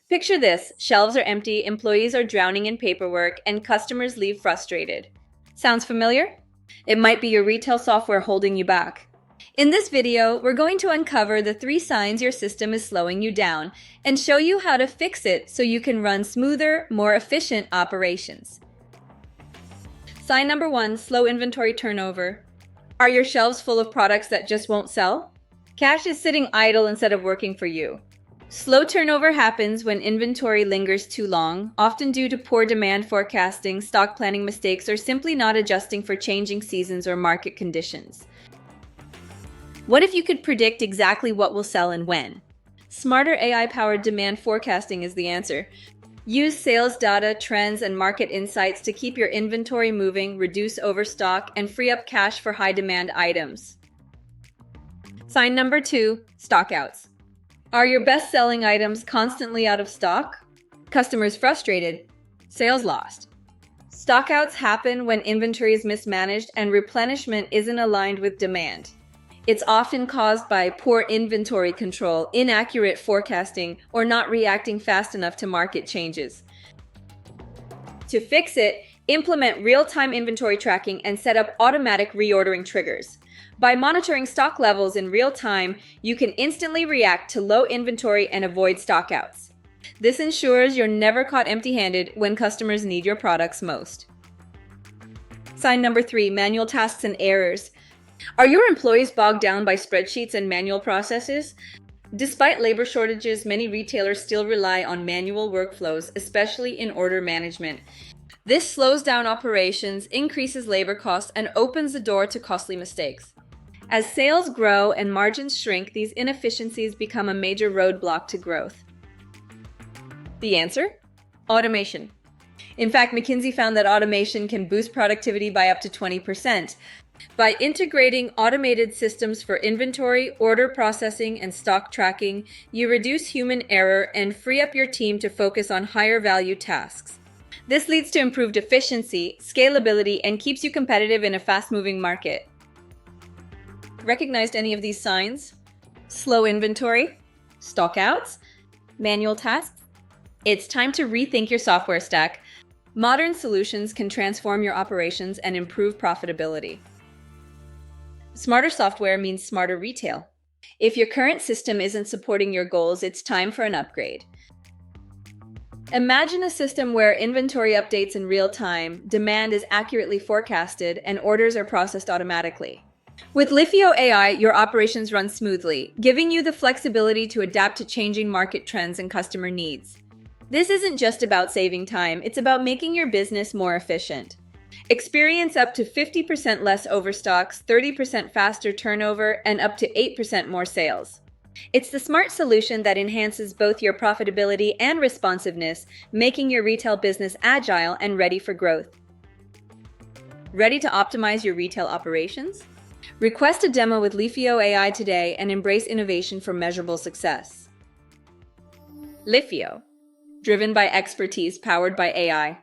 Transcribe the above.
Picture this: shelves are empty, employees are drowning in paperwork, and customers leave frustrated. Sounds familiar? It might be your retail software holding you back. In this video, we're going to uncover the 3 signs your system is slowing you down and show you how to fix it so you can run smoother, more efficient operations. Sign number 1, slow inventory turnover. Are your shelves full of products that just won't sell? Cash is sitting idle instead of working for you. Slow turnover happens when inventory lingers too long, often due to poor demand forecasting, stock planning mistakes, or simply not adjusting for changing seasons or market conditions. What if you could predict exactly what will sell and when? Smarter AI-powered demand forecasting is the answer. Use sales data, trends, and market insights to keep your inventory moving, reduce overstock, and free up cash for high-demand items. Sign number 2, stockouts. Are your best-selling items constantly out of stock? Customers frustrated, sales lost. Stockouts happen when inventory is mismanaged and replenishment isn't aligned with demand. It's often caused by poor inventory control, inaccurate forecasting, or not reacting fast enough to market changes. To fix it, implement real-time inventory tracking and set up automatic reordering triggers. By monitoring stock levels in real time, you can instantly react to low inventory and avoid stockouts. This ensures you're never caught empty-handed when customers need your products most. Sign number 3, manual tasks and errors. Are your employees bogged down by spreadsheets and manual processes? Despite labor shortages, many retailers still rely on manual workflows, especially in order management. This slows down operations, increases labor costs, and opens the door to costly mistakes. As sales grow and margins shrink, these inefficiencies become a major roadblock to growth. The answer? Automation. In fact, McKinsey found that automation can boost productivity by up to 20%. By integrating automated systems for inventory, order processing, and stock tracking, you reduce human error and free up your team to focus on higher value tasks. This leads to improved efficiency, scalability, and keeps you competitive in a fast-moving market. Recognized any of these signs? Slow inventory, stockouts, manual tasks? It's time to rethink your software stack. Modern solutions can transform your operations and improve profitability. Smarter software means smarter retail. If your current system isn't supporting your goals, it's time for an upgrade. Imagine a system where inventory updates in real time, demand is accurately forecasted, and orders are processed automatically. With Lifio AI, your operations run smoothly, giving you the flexibility to adapt to changing market trends and customer needs. This isn't just about saving time, it's about making your business more efficient. Experience up to 50% less overstocks, 30% faster turnover, and up to 8% more sales. It's the smart solution that enhances both your profitability and responsiveness, making your retail business agile and ready for growth. Ready to optimize your retail operations? Request a demo with Lifio AI today and embrace innovation for measurable success. Lifio, driven by expertise, powered by AI.